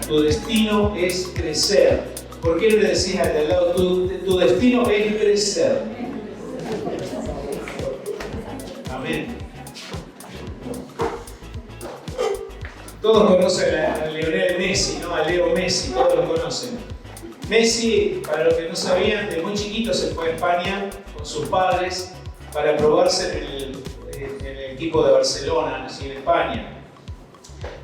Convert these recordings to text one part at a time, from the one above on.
Tu destino es crecer. ¿Por qué no le decís al de al lado, tu destino es crecer? Amén. Todos conocen a Lionel Messi, ¿no? A Leo Messi, todos lo conocen. Messi, para los que no sabían, de muy chiquito se fue a España con sus padres para probarse en el equipo de Barcelona, así en España.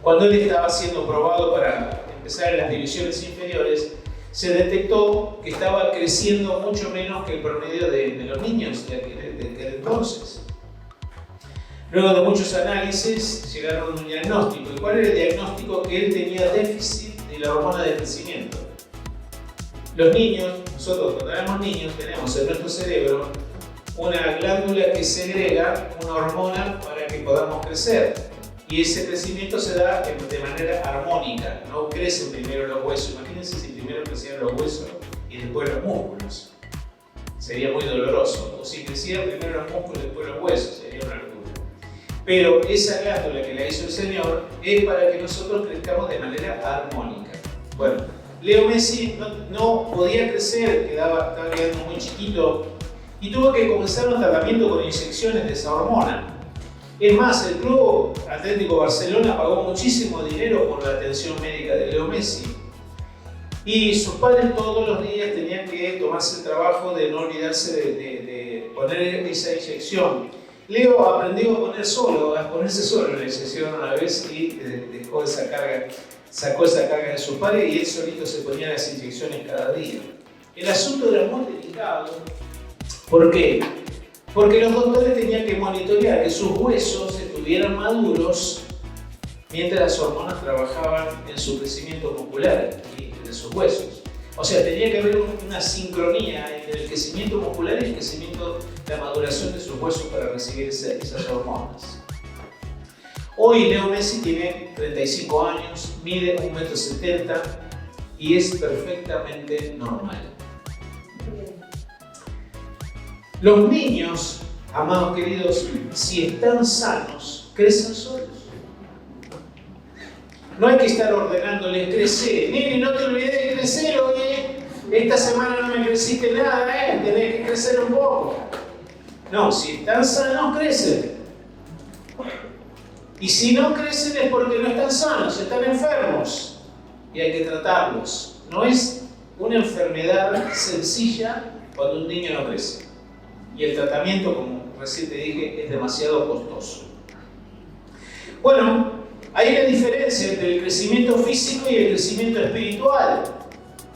Cuando él estaba siendo probado para empezar en las divisiones inferiores, se detectó que estaba creciendo mucho menos que el promedio de los niños de aquel entonces. Luego de muchos análisis llegaron a un diagnóstico. ¿Y cuál era el diagnóstico? Que él tenía déficit de la hormona de crecimiento. Los niños, nosotros cuando éramos niños, tenemos en nuestro cerebro una glándula que segrega una hormona para que podamos crecer. Y ese crecimiento se da de manera armónica. No crecen primero los huesos. Imagínense si primero crecieran los huesos y después los músculos. Sería muy doloroso. O si crecieran primero los músculos y después los huesos. Sería una locura. Pero esa glándula que la hizo el Señor es para que nosotros crezcamos de manera armónica. Bueno, Leo Messi no podía crecer, estaba quedando muy chiquito y tuvo que comenzar un tratamiento con inyecciones de esa hormona. Es más, el Club Atlético Barcelona pagó muchísimo dinero por la atención médica de Leo Messi. Y sus padres todos los días tenían que tomarse el trabajo de no olvidarse de poner esa inyección. Leo aprendió a ponerse solo la inyección una vez y dejó esa carga, sacó esa carga de su padre y él solito se ponía las inyecciones cada día. El asunto era muy delicado. ¿Por qué? Porque los doctores tenían que monitorear que sus huesos estuvieran maduros mientras las hormonas trabajaban en su crecimiento muscular y de sus huesos. O sea, tenía que haber una sincronía entre el crecimiento muscular y el crecimiento, la maduración de sus huesos para recibir esas hormonas. Hoy Leo Messi tiene 35 años, mide 1,70 m y es perfectamente normal. Los niños, amados queridos, si están sanos, crecen solos. No hay que estar ordenándoles crecer. Nene, no te olvides de crecer, oye. Esta semana no me creciste nada, tenés que crecer un poco. No, si están sanos, crecen. Y si no crecen es porque no están sanos, están enfermos. Y hay que tratarlos. No es una enfermedad sencilla cuando un niño no crece. Y el tratamiento, como recién te dije, es demasiado costoso. Bueno, hay una diferencia entre el crecimiento físico y el crecimiento espiritual.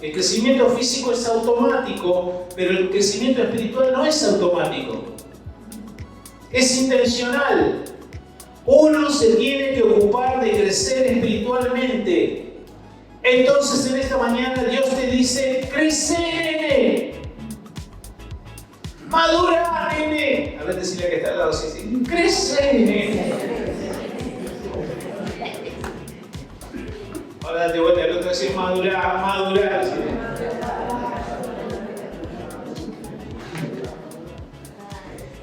El crecimiento físico es automático, pero el crecimiento espiritual no es automático. Es intencional. Uno se tiene que ocupar de crecer espiritualmente. Entonces en esta mañana Dios te dice, crece, nene. Madura, nene. A ver, decirle que está al lado, sí. Crece, nene. Ahora date vuelta al otro y decir madurar. ¿Sí?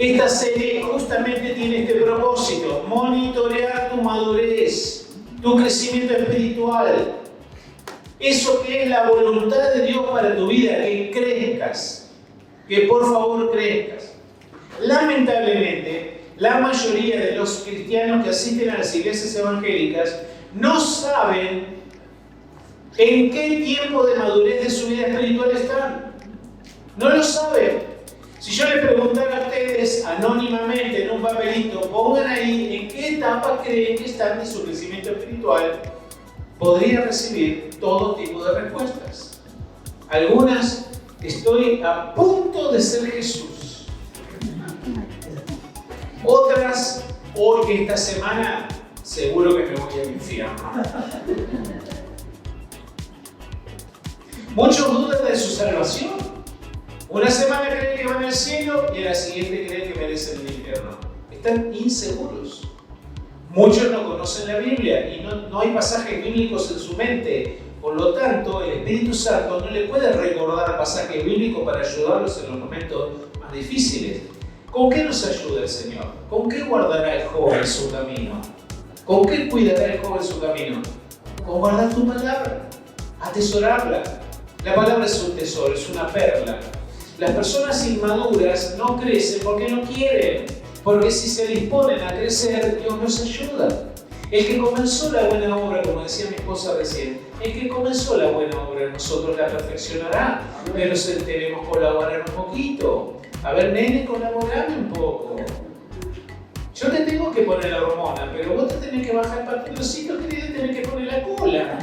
Esta serie justamente tiene este propósito: monitorear tu madurez, tu crecimiento espiritual. Eso que es la voluntad de Dios para tu vida, que crezcas, que por favor crezcas. Lamentablemente, la mayoría de los cristianos que asisten a las iglesias evangélicas no saben en qué tiempo de madurez de su vida espiritual están. No lo saben. Si yo les preguntara a ustedes anónimamente en un papelito, pongan ahí en qué etapa creen que están de su crecimiento espiritual, podría recibir todo tipo de respuestas. Algunas, estoy a punto de ser Jesús. Otras, hoy esta semana, seguro que me voy al infierno. Muchos dudan de su salvación. Una semana creen que van al cielo y a la siguiente creen que merecen el infierno. Están inseguros. Muchos no conocen la Biblia y no hay pasajes bíblicos en su mente. Por lo tanto, el Espíritu Santo no le puede recordar pasajes bíblicos para ayudarlos en los momentos más difíciles. ¿Con qué nos ayuda el Señor? ¿Con qué guardará el joven su camino? ¿Con qué cuidará el joven su camino? con guardar tu palabra, atesorarla. La palabra es un tesoro, es una perla. Las personas inmaduras no crecen porque no quieren, porque si se disponen a crecer, Dios nos ayuda. El que comenzó la buena obra, como decía mi esposa recién, el que comenzó la buena obra en nosotros la perfeccionará, pero debemos colaborar un poquito. A ver, nene, colaborame un poco. Yo te tengo que poner la hormona, pero vos te tenés que bajar el pantaloncito, querido, y tenés que poner la cola.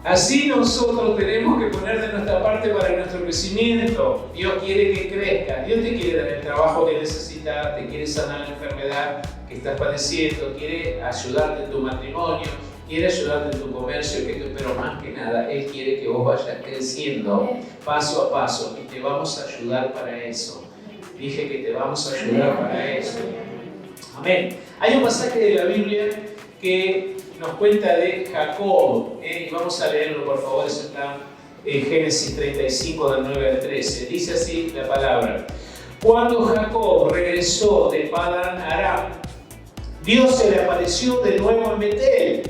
Así nosotros tenemos que poner de nuestra parte para nuestro crecimiento. Dios quiere que crezcas, Dios te quiere dar el trabajo que necesitas, te quiere sanar la enfermedad que estás padeciendo, quiere ayudarte en tu matrimonio, quiere ayudarte en tu comercio, pero más que nada, Él quiere que vos vayas creciendo paso a paso y te vamos a ayudar para eso. Dije que te vamos a ayudar para eso. Amén. Hay un pasaje de la Biblia que nos cuenta de Jacob, y vamos a leerlo por favor, eso está en Génesis 35 del 9 al 13. Dice así la palabra: cuando Jacob regresó de Padán Aram, Dios se le apareció de nuevo en Betel,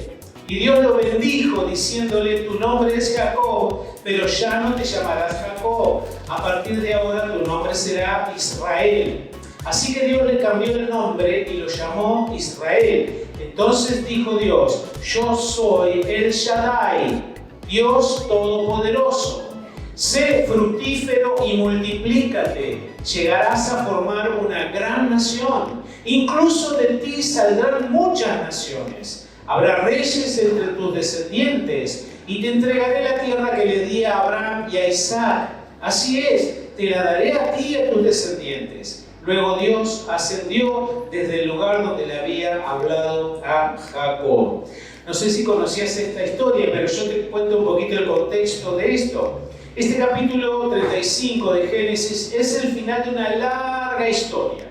y Dios lo bendijo diciéndole: tu nombre es Jacob, pero ya no te llamarás Jacob, a partir de ahora tu nombre será Israel. Así que Dios le cambió el nombre y lo llamó Israel. Entonces dijo Dios: yo soy El Shaddai, Dios Todopoderoso. Sé fructífero y multiplícate, llegarás a formar una gran nación. Incluso de ti saldrán muchas naciones. Habrá reyes entre tus descendientes, y te entregaré la tierra que le di a Abraham y a Isaac. Así es, te la daré a ti y a tus descendientes. Luego Dios ascendió desde el lugar donde le había hablado a Jacob. No sé si conocías esta historia, pero yo te cuento un poquito el contexto de esto. Este capítulo 35 de Génesis es el final de una larga historia.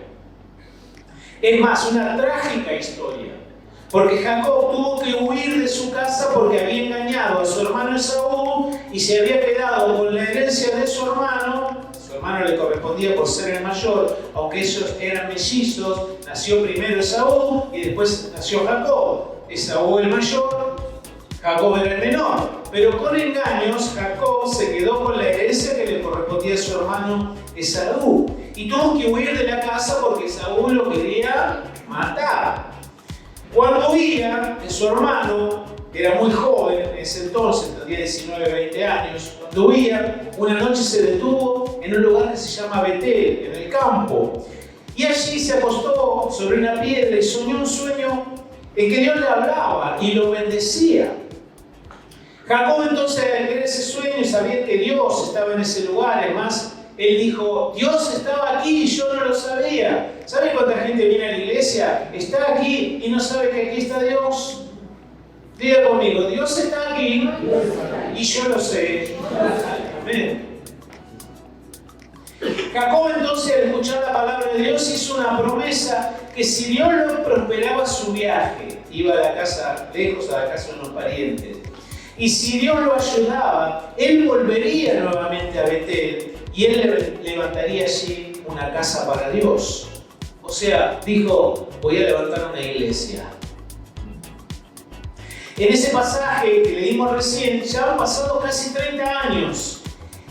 Es más, una trágica historia. Porque Jacob tuvo que huir de su casa porque había engañado a su hermano Esaú y se había quedado con la herencia de su hermano. Su hermano le correspondía por ser el mayor, aunque ellos eran mellizos. Nació primero Esaú y después nació Jacob. Esaú el mayor, Jacob era el menor. Pero con engaños, Jacob se quedó con la herencia que le correspondía a su hermano Esaú. Y tuvo que huir de la casa porque Esaú lo quería matar. Cuando huía de su hermano, era muy joven en ese entonces, tenía 19, 20 años, cuando huía, una noche se detuvo en un lugar que se llama Betel, en el campo. Y allí se acostó sobre una piedra y soñó un sueño en que Dios le hablaba y lo bendecía. Jacob entonces, al ver ese sueño y sabía que Dios estaba en ese lugar, además, él dijo: Dios estaba aquí y yo no lo sabía. ¿Sabe cuánta gente viene a la iglesia? Está aquí y no sabe que aquí está Dios. Diga conmigo: Dios está aquí y yo lo sé. Amén. Jacob entonces, al escuchar la palabra de Dios, hizo una promesa que si Dios lo prosperaba su viaje, iba a la casa, lejos a la casa de unos parientes, y si Dios lo ayudaba, él volvería nuevamente a Betel y él levantaría allí una casa para Dios. O sea, dijo: voy a levantar una iglesia. En ese pasaje que leímos recién, ya han pasado casi 30 años.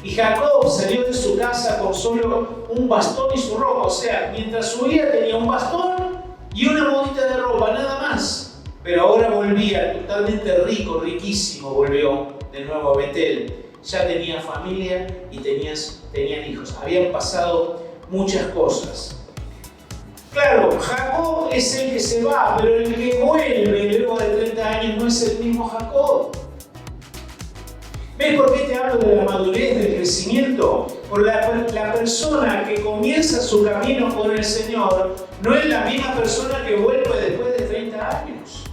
Y Jacob salió de su casa con solo un bastón y su ropa. O sea, mientras huía tenía un bastón y una modita de ropa, nada más. Pero ahora volvía totalmente rico, riquísimo, volvió de nuevo a Betel. Ya tenía familia y tenían hijos. Habían pasado muchas cosas. Claro, Jacob es el que se va, pero el que vuelve luego de 30 años no es el mismo Jacob. ¿Ves por qué te hablo de la madurez, del crecimiento? Por la persona que comienza su camino con el Señor no es la misma persona que vuelve después de 30 años.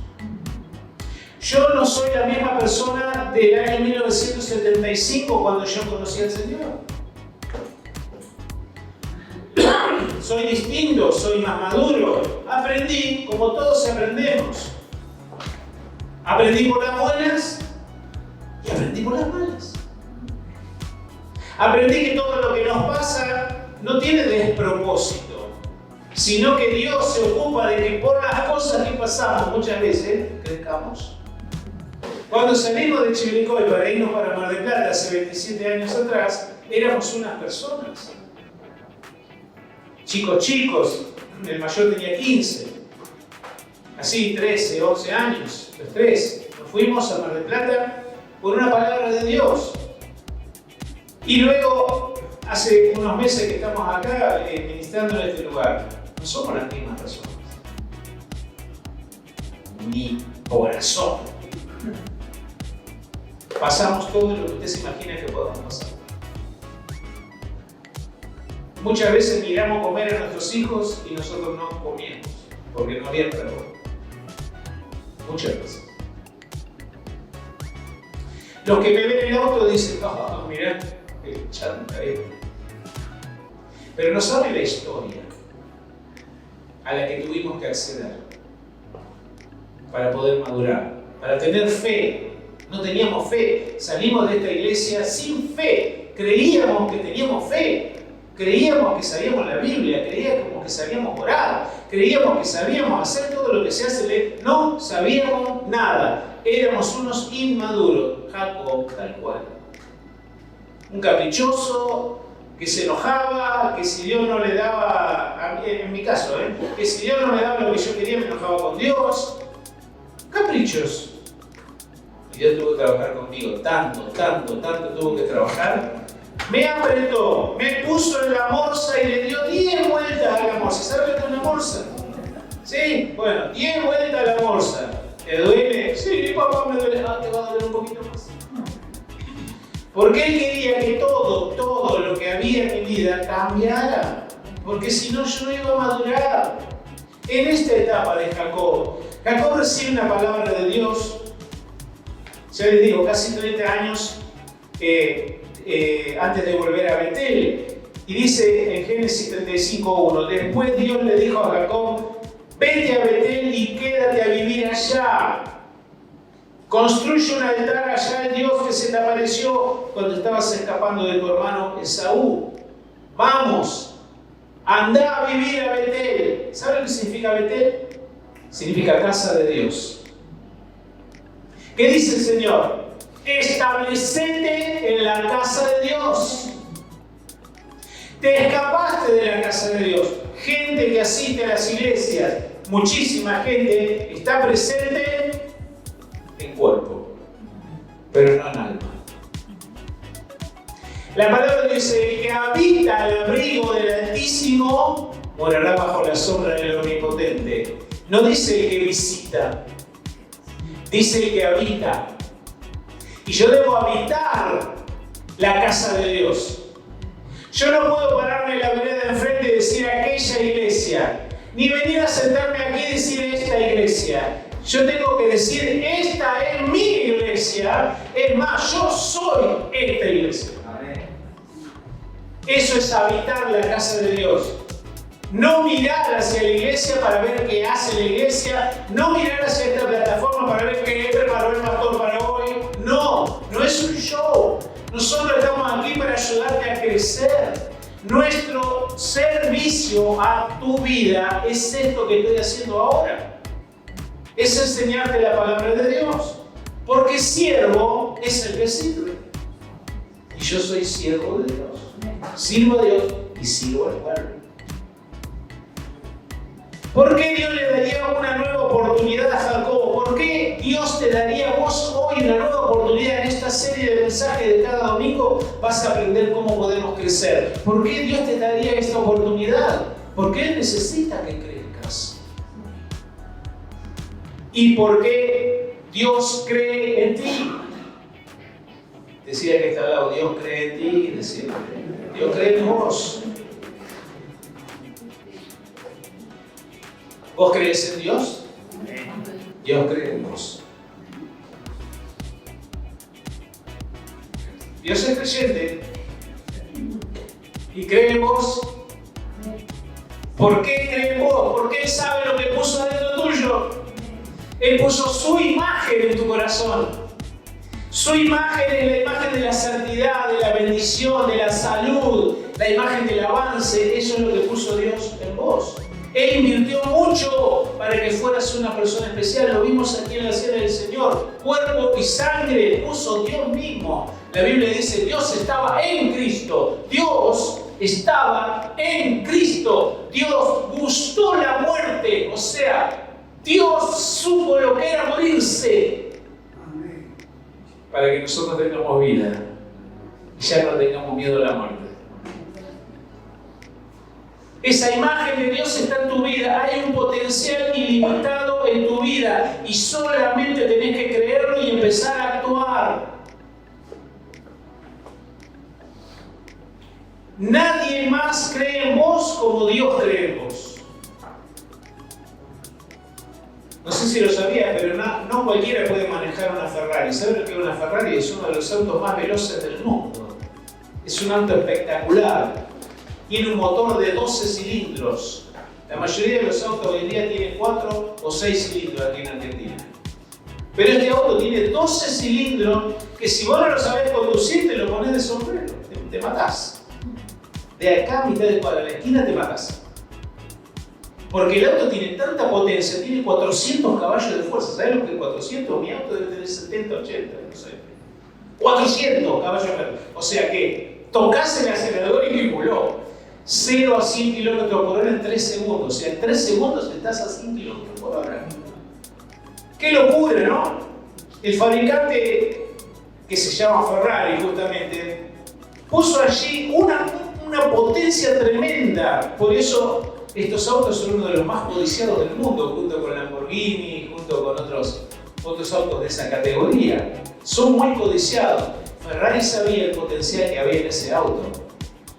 Yo no soy la misma persona del año 1975 cuando yo conocí al Señor. Soy distinto, soy más maduro. Aprendí como todos aprendemos. Aprendí por las buenas y aprendí por las malas. Aprendí que todo lo que nos pasa no tiene despropósito, sino que Dios se ocupa de que por las cosas que pasamos muchas veces crezcamos. manejamos. Cuando salimos de Chivilcoy para irnos para Mar del Plata hace 27 años atrás, éramos unas personas. Chicos, el mayor tenía 15. Así, 13, 11 años, los tres. Nos fuimos a Mar del Plata por una palabra de Dios. Y luego, hace unos meses que estamos acá ministrando en este lugar, no somos las mismas personas. Ni corazón. Pasamos todo lo que usted se imagina que podamos pasar. Muchas veces miramos comer a nuestros hijos y nosotros no comíamos, porque no había trabajo. Muchas veces. Los que me ven en el auto dicen, oh, mirá, qué chanta es. Pero no saben la historia a la que tuvimos que acceder para poder madurar, para tener fe. No teníamos fe, salimos de esta iglesia sin fe. Creíamos que teníamos fe, creíamos que sabíamos la Biblia, creíamos que sabíamos orar, creíamos que sabíamos hacer todo lo que se hace. No sabíamos nada, éramos unos inmaduros. Jacob, tal cual. Un caprichoso que se enojaba, que si Dios no le daba, en mi caso, que si Dios no me daba lo que yo quería, me enojaba con Dios. Caprichos. Y Dios tuvo que trabajar conmigo, tanto tuvo que trabajar. Me apretó, me puso en la morsa y le dio 10 vueltas a la morsa. ¿Sabe lo que es una morsa? Sí, bueno, 10 vueltas a la morsa. ¿Te duele? Sí, papá, me duele. Ah, te va a doler un poquito más. Porque él quería que todo lo que había en mi vida cambiara. Porque si no, yo no iba a madurar. En esta etapa de Jacob recibe una palabra de Dios. Ya les digo, casi 30 años antes de volver a Betel. Y dice en Génesis 35:1, después Dios le dijo a Jacob, vete a Betel y quédate a vivir allá. Construye un altar allá al Dios que se te apareció cuando estabas escapando de tu hermano Esaú. Vamos, anda a vivir a Betel. ¿Sabe lo que significa Betel? Significa casa de Dios. ¿Qué dice el Señor? Establecete en la casa de Dios. Te escapaste de la casa de Dios. Gente que asiste a las iglesias, muchísima gente está presente en cuerpo, pero no en alma. La palabra dice, el que habita al abrigo del Altísimo morará bajo la sombra del Omnipotente. No dice el que visita, dice el que habita. Y yo debo habitar la casa de Dios. Yo no puedo pararme en la vereda de enfrente y decir aquella iglesia, ni venir a sentarme aquí y decir esta iglesia. Yo tengo que decir, esta es mi iglesia. Es más, yo soy esta iglesia. Eso es habitar la casa de Dios. No mirar hacia la iglesia para ver qué hace la iglesia. No mirar hacia esta plataforma para ver qué preparó el pastor para hoy. No, no es un show. Nosotros estamos aquí para ayudarte a crecer. Nuestro servicio a tu vida es esto que estoy haciendo ahora. Es enseñarte la palabra de Dios. Porque siervo es el que sirve. Y yo soy siervo de Dios. Sirvo a Dios y sirvo al pueblo. ¿Por qué Dios le daría una nueva oportunidad a Jacob? ¿Por qué Dios te daría a vos hoy una nueva oportunidad en esta serie de mensajes de cada domingo? Vas a aprender cómo podemos crecer. ¿Por qué Dios te daría esta oportunidad? Porque Él necesita que crezcas. ¿Y por qué Dios cree en ti? Decía que está al lado, Dios cree en ti, decía, Dios cree en vos. ¿Vos crees en Dios? Dios cree en vos. Dios es creyente y cree en vos. ¿Por qué cree en vos? Porque Él sabe lo que puso adentro tuyo. Él puso su imagen en tu corazón. Su imagen es la imagen de la santidad, de la bendición, de la salud, la imagen del avance. Eso es lo que puso Dios en vos. Él invirtió mucho para que fueras una persona especial. Lo vimos aquí en la cena del Señor. Cuerpo y sangre puso Dios mismo. La Biblia dice, Dios estaba en Cristo. Dios estaba en Cristo. Dios gustó la muerte. O sea, Dios supo lo que era morirse. Para que nosotros tengamos vida. Y ya no tengamos miedo a la muerte. Esa imagen de Dios está en tu vida. Hay un potencial ilimitado en tu vida. Y solamente tenés que creerlo y empezar a actuar. Nadie más cree en vos como Dios cree en vos. No sé si lo sabías, pero no cualquiera puede manejar una Ferrari. ¿Sabes lo que es una Ferrari? Es uno de los autos más veloces del mundo. Es un auto espectacular. Tiene un motor de 12 cilindros. La mayoría de los autos hoy en día tienen 4 o 6 cilindros aquí en Argentina. Pero este auto tiene 12 cilindros que si vos no lo sabés conducir, te lo pones de sombrero. Te matás. De acá a mitad de cuadra, a la esquina te matás. Porque el auto tiene tanta potencia, tiene 400 caballos de fuerza. ¿Sabés lo que es 400? Mi auto debe tener 70, 80, no sé. 400 caballos de fuerza. O sea que tocás el acelerador y voló. 0 a 100 km por hora en 3 segundos. O sea, en 3 segundos estás a 100 km por hora. ¡Qué locura!, ¿no? El fabricante, que se llama Ferrari justamente, puso allí una potencia tremenda. Por eso estos autos son uno de los más codiciados del mundo, junto con Lamborghini, junto con otros autos de esa categoría. Son muy codiciados. Ferrari sabía el potencial que había en ese auto.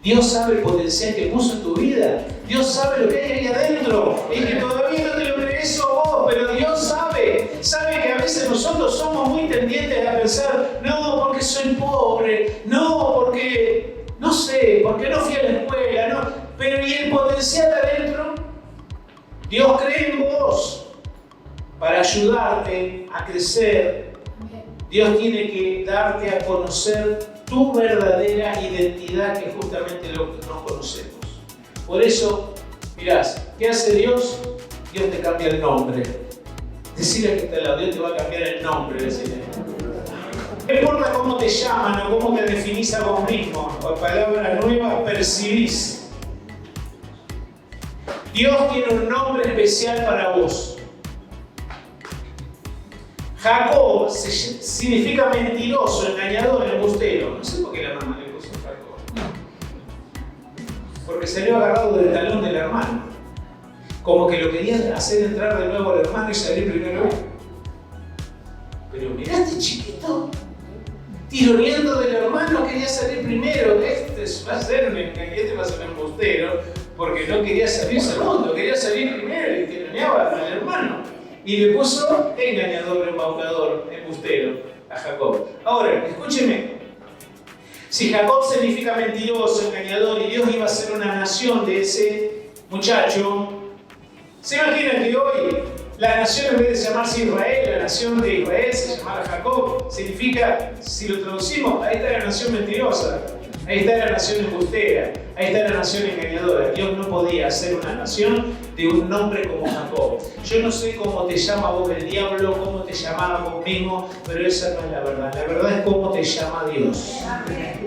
Dios sabe el potencial que puso en tu vida. Dios sabe lo que hay ahí adentro. Y que todavía no te lo crees vos, pero Dios sabe. Sabe que a veces nosotros somos muy tendientes a pensar, no, porque soy pobre, no, porque no sé, porque no fui a la escuela, no. Pero ¿y el potencial adentro? Dios cree en vos para ayudarte a crecer. Dios tiene que darte a conocer tu verdadera identidad, que justamente lo que no conocemos. Por eso, mirás, ¿qué hace Dios? Dios te cambia el nombre. Decirle que está al lado, Dios te va a cambiar el nombre. Decirle. No importa cómo te llaman o cómo te definís a vos mismo, o palabras nuevas percibís. Dios tiene un nombre especial para vos. Jacob significa mentiroso, engañador, embustero. No sé por qué la mamá le puso Jacob. Porque salió agarrado del talón del hermano. Como que lo quería hacer entrar de nuevo al hermano y salir primero. Pero mirá este chiquito, tironeando del hermano, quería salir primero. Este va a ser un embustero, porque no quería salir segundo, quería salir primero y tironeaba al hermano. Y le puso engañador, embaucador, embustero a Jacob. Ahora, escúcheme. Si Jacob significa mentiroso, engañador, y Dios iba a ser una nación de ese muchacho, ¿se imaginan que hoy la nación, en vez de llamarse Israel, la nación de Israel se llamara Jacob? Significa, si lo traducimos, ahí está la nación mentirosa, ahí está la nación embustera, ahí está la nación engañadora. Dios no podía hacer una nación de un nombre como Jacob. Yo no sé cómo te llama vos el diablo, cómo te llamaba vos mismo, pero esa no es la verdad. La verdad es cómo te llama Dios.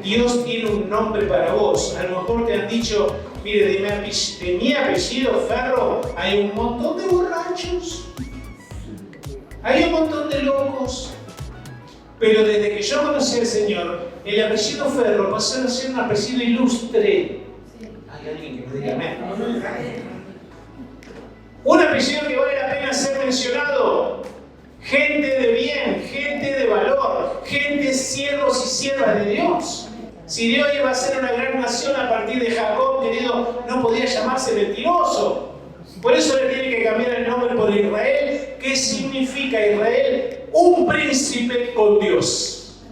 Dios tiene un nombre para vos. A lo mejor te han dicho, mire, de mi apellido Ferro hay un montón de borrachos, hay un montón de locos. Pero desde que yo conocí al Señor, el apellido Ferro pasó a ser un apellido ilustre. Hay alguien que me diga amén. Un apellido que vale la pena ser mencionado. Gente de bien, gente de valor, gente siervos y siervas de Dios. Si Dios iba a ser una gran nación a partir de Jacob, querido, no podía llamarse mentiroso. Por eso le tiene que cambiar el nombre por Israel. ¿Qué significa Israel? Un príncipe con Dios.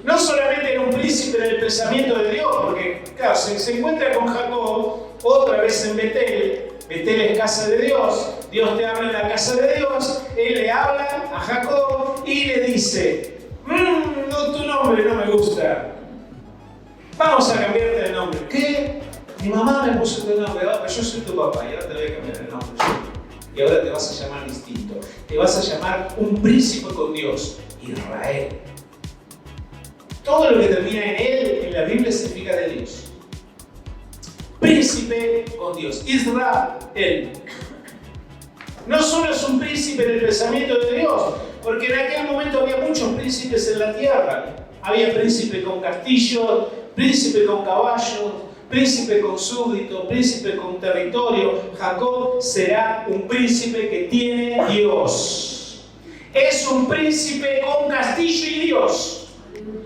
No solamente era un príncipe en el pensamiento de Dios, porque claro, se encuentra con Jacob otra vez en Betel. Betel es casa de Dios. Dios te habla en la casa de Dios. Él le habla a Jacob y le dice, no, tu nombre no me gusta. Vamos a cambiarte el nombre. ¿Qué? mi mamá me puso tu nombre, pero yo soy tu papá y ahora te voy a cambiar el nombre. Y ahora te vas a llamar distinto. Te vas a llamar un príncipe con Dios, Israel. Todo lo que termina en él, en la Biblia, significa de Dios. Príncipe con Dios, Israel. No solo es un príncipe en el pensamiento de Dios, porque en aquel momento había muchos príncipes en la tierra. Había príncipe con castillo, príncipe con caballo, príncipe con súbdito, príncipe con territorio. Jacob será un príncipe que tiene Dios. Es un príncipe con castillo y Dios.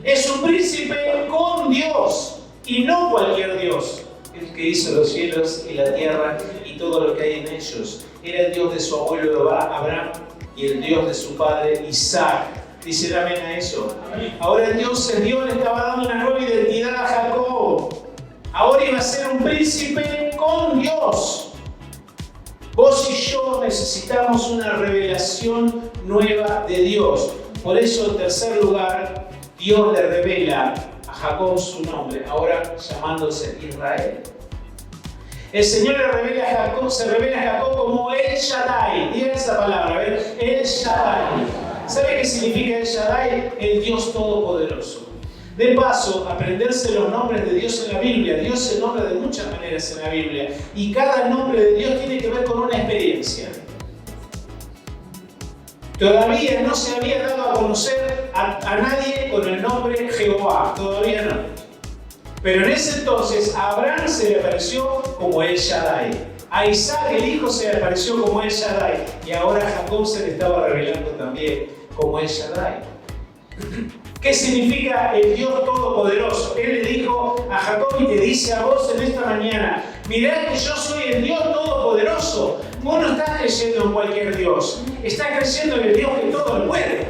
Es un príncipe con Dios y no cualquier Dios. El que hizo los cielos y la tierra y todo lo que hay en ellos. Era el Dios de su abuelo Abraham y el Dios de su padre Isaac. ¿Dicen amén a eso? Ahora Dios le estaba dando una nueva identidad a Jacob. Ahora iba a ser un príncipe con Dios. Vos y yo necesitamos una revelación nueva de Dios. Por eso, en tercer lugar, Dios le revela a Jacob su nombre, ahora llamándose Israel. El Señor le revela a Jacob, se revela a Jacob como El Shaddai. Diga esa palabra, ¿ven? El Shaddai. ¿Sabe qué significa El Shaddai? El Dios Todopoderoso. De paso, aprenderse los nombres de Dios en la Biblia. Dios se nombra de muchas maneras en la Biblia. Y cada nombre de Dios tiene que ver con una experiencia. Todavía no se había dado a conocer a nadie con el nombre Jehová. Todavía no. Pero en ese entonces a Abraham se le apareció como El Shaddai. A Isaac el hijo se le apareció como El Shaddai. Y ahora a Jacob se le estaba revelando también como El Shaddai. ¿Qué significa el Dios Todopoderoso? Él le dijo a Jacob y te dice a vos en esta mañana: mirá que yo soy el Dios Todopoderoso. Vos no estás creyendo en cualquier Dios. Estás creyendo en el Dios que todo lo puede.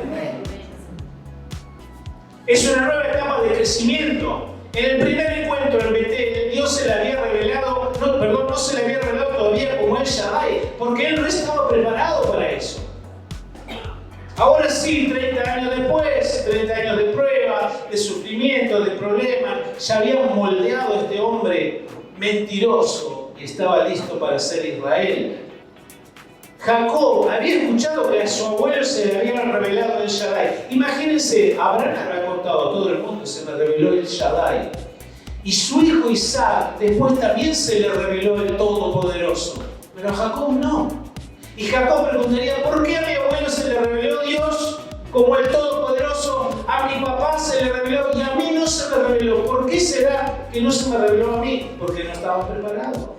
Es una nueva etapa de crecimiento. En el primer encuentro en Betel, Dios se le había revelado, no se le había revelado todavía como El Shaddai, porque él no estaba preparado para eso. Ahora sí, 30 años después, 30 años de prueba, de sufrimiento, de problemas, ya habían moldeado a este hombre mentiroso y estaba listo para ser Israel. Jacob había escuchado que a su abuelo se le había revelado El Shaddai. Imagínense, Abraham habrá contado a todo el mundo, se me reveló El Shaddai. Y su hijo Isaac después también se le reveló el Todopoderoso. Pero a Jacob no. Y Jacob preguntaría: ¿por qué a mi abuelo se le reveló Dios como el Todopoderoso? A mi papá se le reveló y a mí no se me reveló. ¿Por qué será que no se me reveló a mí? Porque no estaba preparado.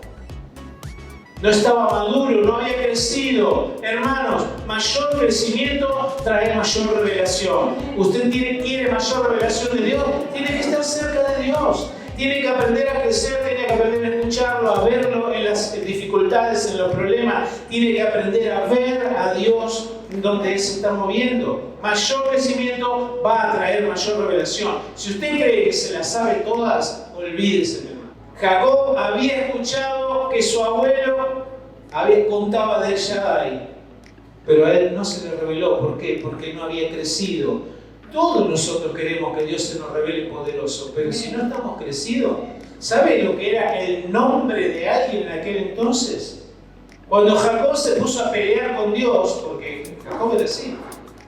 No estaba maduro, no había crecido. Hermanos, mayor crecimiento trae mayor revelación. Usted quiere mayor revelación de Dios, tiene que estar cerca de Dios. Tiene que aprender a crecer, tiene que aprender a escucharlo, a verlo en las dificultades, en los problemas. Tiene que aprender a ver a Dios donde Él se está moviendo. Mayor crecimiento va a traer mayor revelación. Si usted cree que se las sabe todas, olvídese. Jacob había escuchado que su abuelo contaba de El Shaddai, pero a él no se le reveló. ¿Por qué? Porque no había crecido. Todos nosotros queremos que Dios se nos revele poderoso, pero si no estamos crecidos, ¿sabe lo que era el nombre de alguien en aquel entonces? Cuando Jacob se puso a pelear con Dios, porque Jacob era así,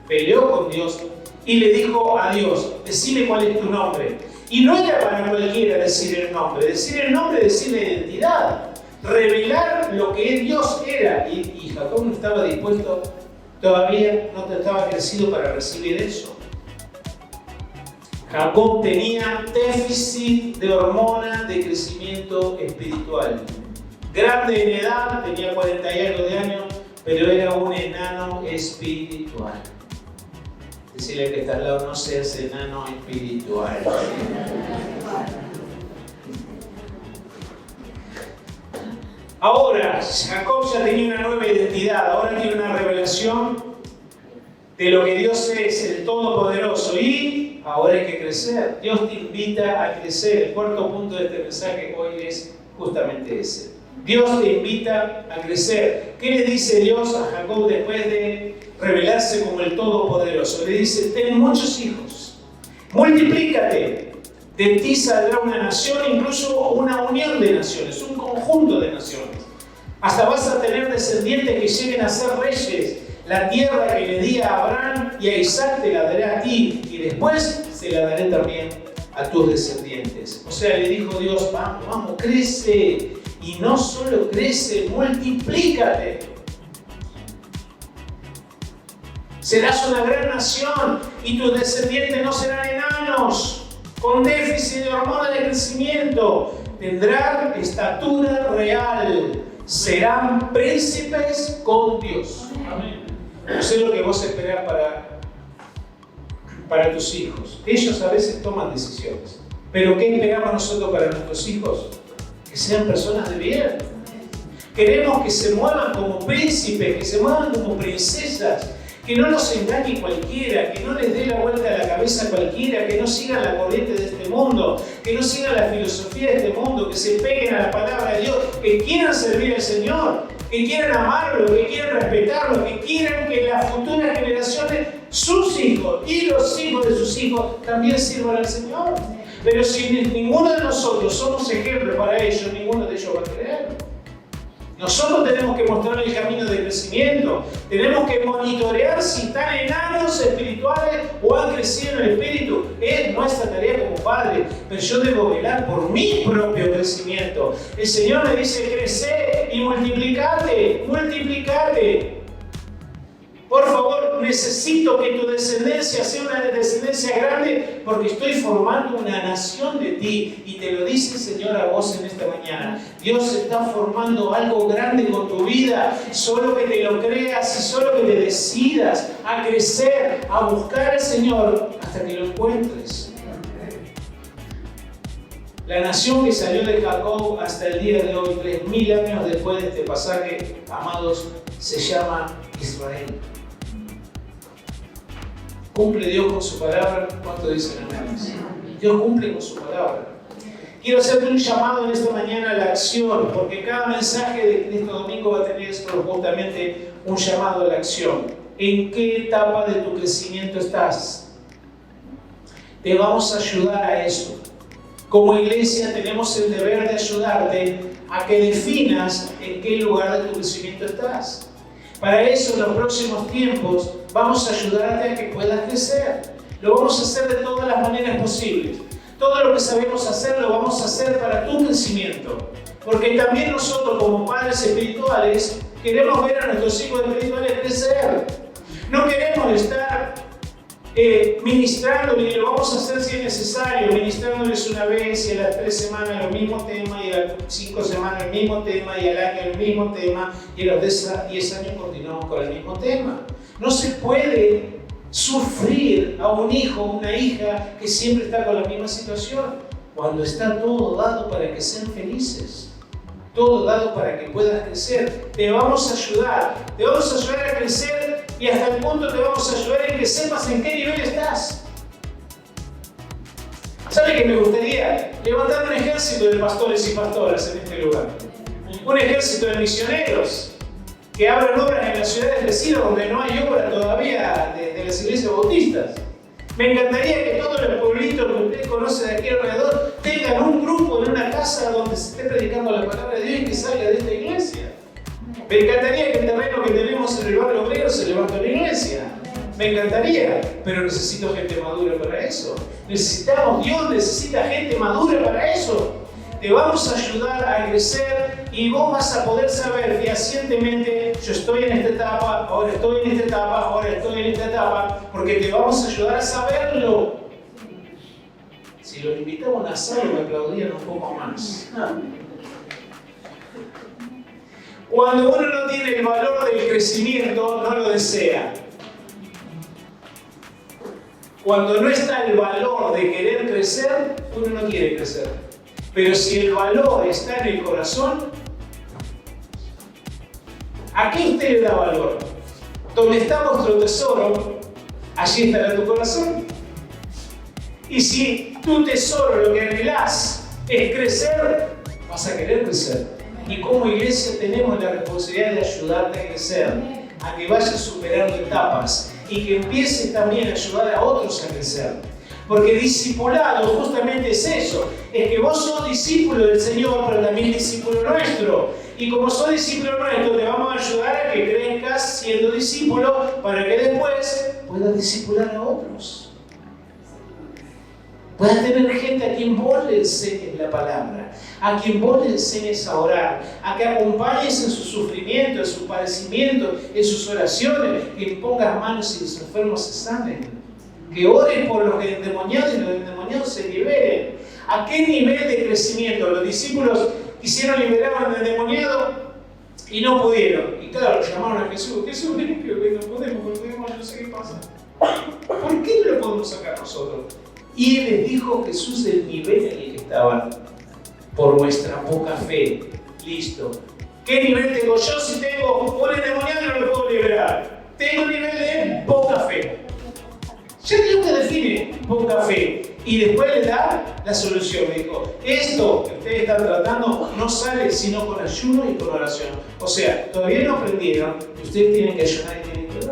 peleó con Dios y le dijo a Dios: decime cuál es tu nombre. Y no era para cualquiera decir el nombre es decir la identidad, revelar lo que Dios era. Y Jacob no estaba dispuesto, todavía no estaba crecido para recibir eso. Jacob tenía déficit de hormona de crecimiento espiritual. Grande en edad, tenía 40 y algo de años, pero era un enano espiritual. Decirle que está al lado: no seas enano espiritual. Ahora, Jacob ya tenía una nueva identidad, ahora tiene una revelación de lo que Dios es, el Todopoderoso, y ahora hay que crecer. Dios te invita a crecer. El cuarto punto de este mensaje hoy es justamente ese. Dios te invita a crecer. ¿Qué le dice Dios a Jacob después de revelarse como el Todopoderoso? Le dice: ten muchos hijos, multiplícate, De ti saldrá una nación, incluso una unión de naciones, un conjunto de naciones. Hasta vas a tener descendientes que lleguen a ser reyes. La tierra que le di a Abraham y a Isaac te la daré a ti, y después se la daré también a tus descendientes. O sea, le dijo Dios, vamos, vamos, crece. Y no solo crece, multiplícate. Serás una gran nación y tus descendientes no serán enanos, con déficit de hormona de crecimiento. Tendrán estatura real. Serán príncipes con Dios. Amén. No sé lo que vos esperás para tus hijos. Ellos a veces toman decisiones. Pero ¿qué esperamos nosotros para nuestros hijos? Que sean personas de bien. Queremos que se muevan como príncipes, que se muevan como princesas, que no los engañe cualquiera, que no les dé la vuelta a la cabeza a cualquiera, que no sigan la corriente de este mundo, que no sigan la filosofía de este mundo, que se peguen a la palabra de Dios, que quieran servir al Señor, que quieran amarlo, que quieran respetarlo, que quieran que las futuras generaciones, sus hijos y los hijos de sus hijos, también sirvan al Señor. Pero si ninguno de nosotros somos ejemplos para ellos, ninguno de ellos va a creer. Nosotros tenemos que mostrar el camino de crecimiento. Tenemos que monitorear si están enanos espirituales o han crecido en el espíritu. Es nuestra tarea como padres. Pero yo debo velar por mi propio crecimiento. El Señor me dice, crece y multiplicate, multiplicate. Por favor, necesito que tu descendencia sea una descendencia grande porque estoy formando una nación de ti. Y te lo dice el Señor a vos en esta mañana. Dios está formando algo grande con tu vida. Solo que te lo creas y solo que te decidas a crecer, a buscar al Señor hasta que lo encuentres. La nación que salió de Jacob hasta el día de hoy, 3000 años después de este pasaje, amados, se llama Israel. ¿Cumple Dios con su palabra? ¿Cuánto dicen amén? Dios cumple con su palabra. Quiero hacerte un llamado en esta mañana a la acción, porque cada mensaje de este domingo va a tener justamente un llamado a la acción. ¿En qué etapa de tu crecimiento estás? Te vamos a ayudar a eso. Como iglesia tenemos el deber de ayudarte a que definas en qué lugar de tu crecimiento estás. Para eso, en los próximos tiempos, vamos a ayudarte a que puedas crecer. Lo vamos a hacer de todas las maneras posibles. Todo lo que sabemos hacer, lo vamos a hacer para tu crecimiento. Porque también nosotros, como padres espirituales, queremos ver a nuestros hijos espirituales crecer. No queremos estar ministrándoles, y lo vamos a hacer si es necesario, ministrándoles una vez y a las 3 semanas el mismo tema, y a las 5 semanas el mismo tema, y al año el mismo tema, y a los 10 años continuamos con el mismo tema. No se puede sufrir a un hijo o una hija que siempre está con la misma situación, cuando está todo dado para que sean felices, todo dado para que puedas crecer. Te vamos a ayudar a crecer. Y hasta el punto te vamos a ayudar en que sepas en qué nivel estás. ¿Sabe que me gustaría levantar un ejército de pastores y pastoras en este lugar? Un ejército de misioneros que abran obras en las ciudades vecinas donde no hay obra todavía de las iglesias bautistas. Me encantaría que todos los pueblitos que usted conoce de aquí alrededor tengan un grupo en una casa donde se esté predicando la palabra de Dios y que salga de esta iglesia. Me encantaría que el terreno que tenemos en el barrio obrero se levante en la iglesia. Me encantaría, pero necesito gente madura para eso. Dios necesita gente madura para eso. Te vamos a ayudar a crecer y vos vas a poder saber fehacientemente, yo estoy en esta etapa, ahora estoy en esta etapa, ahora estoy en esta etapa, porque te vamos a ayudar a saberlo. Si los invitamos a una sala, me aplaudían un poco más. Cuando uno no tiene el valor del crecimiento, no lo desea. Cuando no está el valor de querer crecer, uno no quiere crecer. Pero si el valor está en el corazón, ¿a qué usted le da valor? Donde está vuestro tesoro, allí estará tu corazón. Y si tu tesoro, lo que anhelás, es crecer, vas a querer crecer. Y como iglesia tenemos la responsabilidad de ayudarte a crecer, a que vayas superando etapas y que empieces también a ayudar a otros a crecer. Porque discipulado justamente es eso. Es que vos sos discípulo del Señor, pero también discípulo nuestro. Y como sos discípulo nuestro, te vamos a ayudar a que crezcas siendo discípulo para que después puedas discipular a otros. Puedas tener gente a quien vos le enseñes la palabra, a quien vos le enseñes a orar, a que acompañes en su sufrimiento, en su padecimiento, en sus oraciones, que pongas manos y los enfermos se sanen, que ores por los endemoniados y los endemoniados se liberen. ¿A qué nivel de crecimiento? Los discípulos quisieron liberar a un endemoniado y no pudieron. Y claro, llamaron a Jesús. Jesús, ven que no podemos, no sé qué pasa. ¿Por qué no lo podemos sacar nosotros? Y les dijo Jesús el nivel en el que estaban. Por vuestra poca fe. Listo. ¿Qué nivel tengo yo si tengo un endemoniado y no lo puedo liberar? Tengo un nivel de poca fe. Ya Dios te define poca fe. Y después le da la solución. Le dijo, esto que ustedes están tratando no sale sino con ayuno y con oración. O sea, todavía no aprendieron que ustedes tienen que ayunar y tienen que